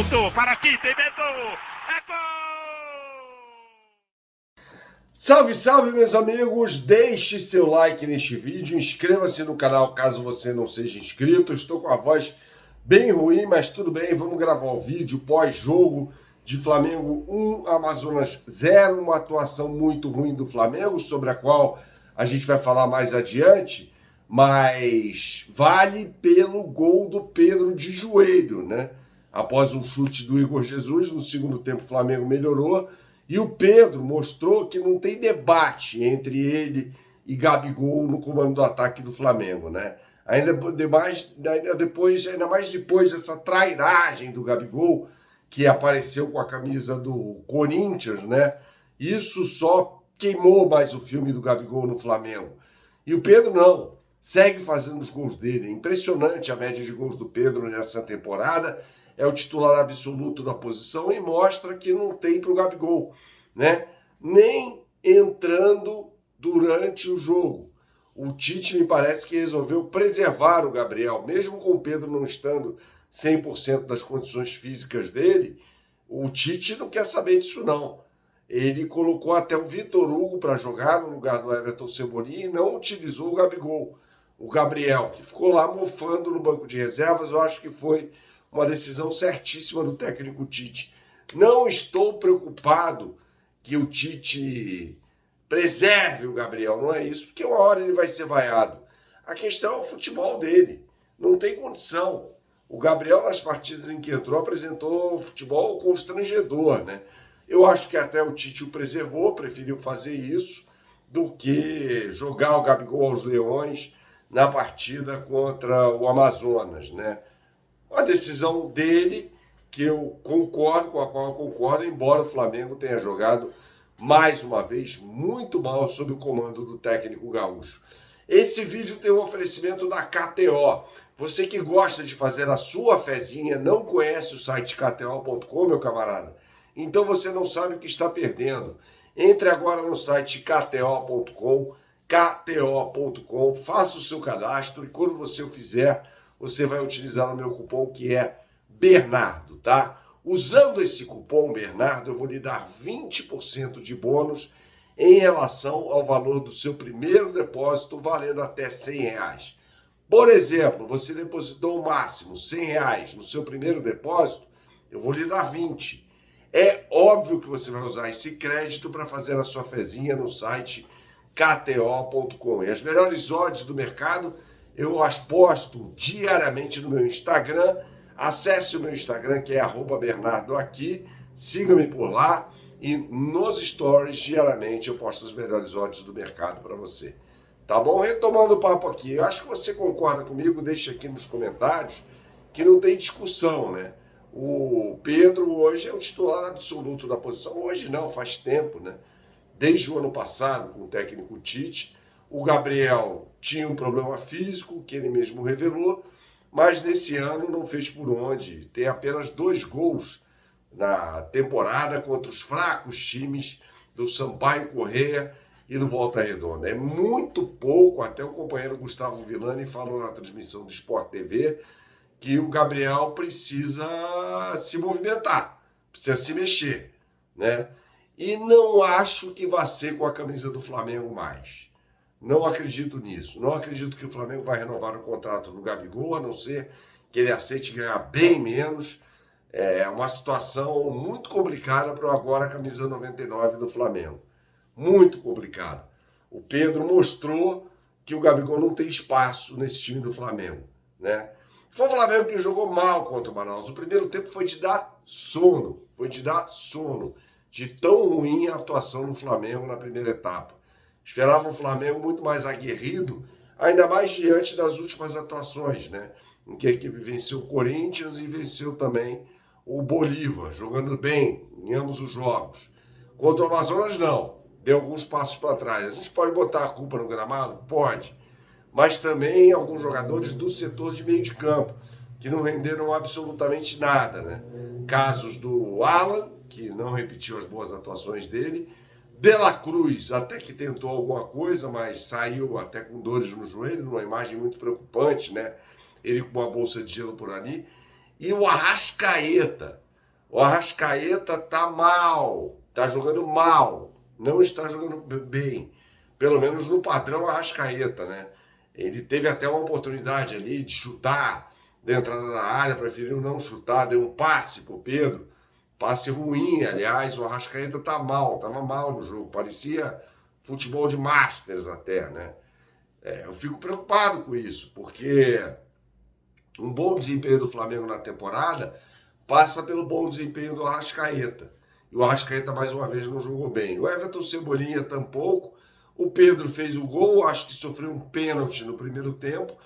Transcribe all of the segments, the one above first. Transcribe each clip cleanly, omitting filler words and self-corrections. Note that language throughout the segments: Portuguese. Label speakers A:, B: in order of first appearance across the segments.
A: Voltou para aqui, tem Beto. É gol!
B: Salve, salve, meus amigos! Deixe seu like neste vídeo, inscreva-se no canal caso você não seja inscrito. Estou com a voz bem ruim, mas tudo bem, vamos gravar o vídeo pós-jogo de Flamengo 1, Amazonas 0, uma atuação muito ruim do Flamengo, sobre a qual a gente vai falar mais adiante, mas vale pelo gol do Pedro de joelho, né? Após um chute do Igor Jesus, no segundo tempo o Flamengo melhorou, e o Pedro mostrou que não tem debate entre ele e Gabigol no comando do ataque do Flamengo, né? Ainda mais depois dessa trairagem do Gabigol, que apareceu com a camisa do Corinthians, né? Isso só queimou mais o filme do Gabigol no Flamengo. E o Pedro não, segue fazendo os gols dele. É impressionante a média de gols do Pedro nessa temporada. É o titular absoluto da posição e mostra que não tem para o Gabigol, né? Nem entrando durante o jogo. O Tite me parece que resolveu preservar o Gabriel, mesmo com o Pedro não estando 100% das condições físicas dele. O Tite não quer saber disso não. Ele colocou até o Vitor Hugo para jogar no lugar do Everton Cebolinha e não utilizou o Gabigol. O Gabriel, que ficou lá mofando no banco de reservas, eu acho que foi uma decisão certíssima do técnico Tite. Não estou preocupado que o Tite preserve o Gabriel, não é isso, porque uma hora ele vai ser vaiado. A questão é o futebol dele. Não tem condição. O Gabriel, nas partidas em que entrou, apresentou futebol constrangedor, né? Eu acho que até o Tite o preservou, preferiu fazer isso do que jogar o Gabigol aos leões na partida contra o Amazonas, né? Uma decisão dele que eu concordo, com a qual eu concordo, embora o Flamengo tenha jogado mais uma vez muito mal sob o comando do técnico gaúcho. Esse vídeo tem um oferecimento da KTO. Você que gosta de fazer a sua fezinha, não conhece o site kto.com, meu camarada? Então você não sabe o que está perdendo. Entre agora no site kto.com, faça o seu cadastro e quando você o fizer, você vai utilizar o meu cupom que é Bernardo, tá? Usando esse cupom Bernardo, eu vou lhe dar 20% de bônus em relação ao valor do seu primeiro depósito, valendo até R$100. Por exemplo, você depositou o máximo R$100 no seu primeiro depósito, eu vou lhe dar 20. É óbvio que você vai usar esse crédito para fazer a sua fezinha no site kto.com. E as melhores odds do mercado eu as posto diariamente no meu Instagram. Acesse o meu Instagram, que é @BernardoAqui. Siga-me por lá. E nos stories, diariamente, eu posto as melhores odds do mercado para você. Tá bom? Retomando o papo aqui. Eu acho que você concorda comigo. Deixa aqui nos comentários que não tem discussão, né? O Pedro hoje é o titular absoluto da posição. Hoje não, faz tempo, né? Desde o ano passado, com o técnico Tite. O Gabriel tinha um problema físico, que ele mesmo revelou, mas nesse ano não fez por onde. Tem apenas 2 gols na temporada contra os fracos times do Sampaio Corrêa e do Volta Redonda. É muito pouco, até o companheiro Gustavo Villani falou na transmissão do Sport TV que o Gabriel precisa se movimentar, precisa se mexer, né? E não acho que vai ser com a camisa do Flamengo mais. Não acredito nisso. Não acredito que o Flamengo vai renovar o contrato do Gabigol, a não ser que ele aceite ganhar bem menos. É uma situação muito complicada para agora a camisa 99 do Flamengo. Muito complicada. O Pedro mostrou que o Gabigol não tem espaço nesse time do Flamengo, né? Foi o Flamengo que jogou mal contra o Manaus. O primeiro tempo foi de dar sono. Foi de dar sono. De tão ruim a atuação do Flamengo na primeira etapa. Esperava um Flamengo muito mais aguerrido, ainda mais diante das últimas atuações, né? Em que a equipe venceu o Corinthians e venceu também o Bolívar, jogando bem em ambos os jogos. Contra o Amazonas, não. Deu alguns passos para trás. A gente pode botar a culpa no gramado? Pode. Mas também alguns jogadores do setor de meio de campo, que não renderam absolutamente nada, né? Casos do Alan, que não repetiu as boas atuações dele, De La Cruz até que tentou alguma coisa, mas saiu até com dores no joelho, numa imagem muito preocupante, né? Ele com uma bolsa de gelo por ali. E o Arrascaeta, O Arrascaeta tá mal, tá jogando mal, não está jogando bem, pelo menos no padrão Arrascaeta, né? Ele teve até uma oportunidade ali de chutar da entrada da área, preferiu não chutar, deu um passe pro Pedro, passe ruim, aliás, o Arrascaeta tá mal, tava mal no jogo, parecia futebol de Masters até, né? Eu fico preocupado com isso, porque um bom desempenho do Flamengo na temporada passa pelo bom desempenho do Arrascaeta. E o Arrascaeta, mais uma vez, não jogou bem. O Everton Cebolinha tampouco. O Pedro fez o gol, acho que sofreu um pênalti no primeiro tempo.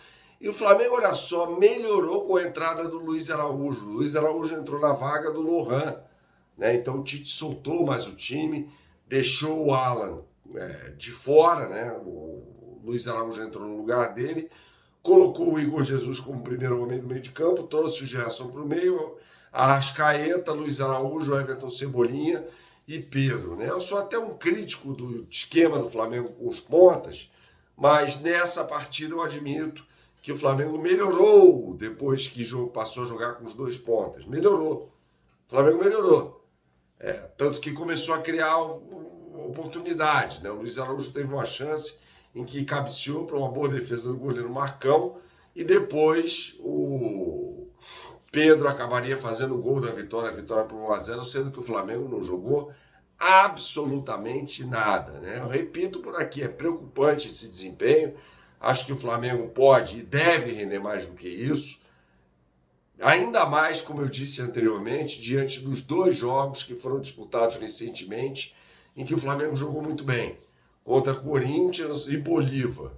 B: E o Flamengo, olha só, melhorou com a entrada do Luiz Araújo. O Luiz Araújo entrou na vaga do Lohan, né? Então o Tite soltou mais o time, deixou o Alan de fora, né? O Luiz Araújo entrou no lugar dele, colocou o Igor Jesus como primeiro homem do meio de campo, trouxe o Gerson para o meio, Arrascaeta, Luiz Araújo, Everton Cebolinha e Pedro, né? Eu sou até um crítico do esquema do Flamengo com os pontas, mas nessa partida eu admito que o Flamengo melhorou depois que passou a jogar com os dois pontas. Melhorou. O Flamengo melhorou. Tanto que começou a criar oportunidade, né? O Luiz Araújo teve uma chance em que cabeceou para uma boa defesa do goleiro Marcão e depois o Pedro acabaria fazendo o gol da vitória, a vitória por 1-0, sendo que o Flamengo não jogou absolutamente nada, né? Eu repito por aqui, é preocupante esse desempenho. Acho que o Flamengo pode e deve render mais do que isso. Ainda mais, como eu disse anteriormente, diante dos dois jogos que foram disputados recentemente, em que o Flamengo jogou muito bem, contra Corinthians e Bolívar.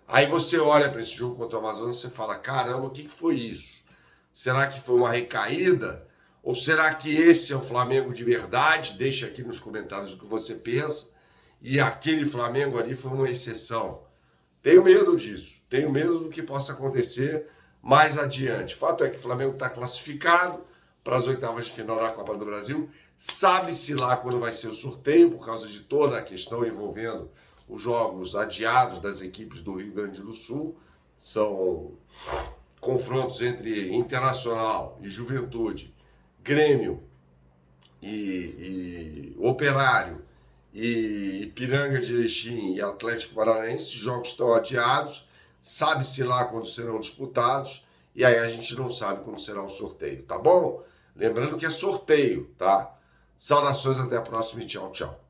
B: Aí você olha para esse jogo contra o Amazonas e você fala, caramba, o que foi isso? Será que foi uma recaída? Ou será que esse é o Flamengo de verdade? Deixa aqui nos comentários o que você pensa. E aquele Flamengo ali foi uma exceção. Tenho medo disso. Tenho medo do que possa acontecer mais adiante. O fato é que o Flamengo está classificado para as oitavas de final da Copa do Brasil. Sabe-se lá quando vai ser o sorteio, por causa de toda a questão envolvendo os jogos adiados das equipes do Rio Grande do Sul. São confrontos entre Internacional e Juventude, Grêmio e Operário, e Ipiranga de Erechim e Atlético Paranaense. Os jogos estão adiados, sabe-se lá quando serão disputados, e aí a gente não sabe como será o sorteio, tá bom? Lembrando que é sorteio, tá? Saudações, até a próxima e tchau, tchau.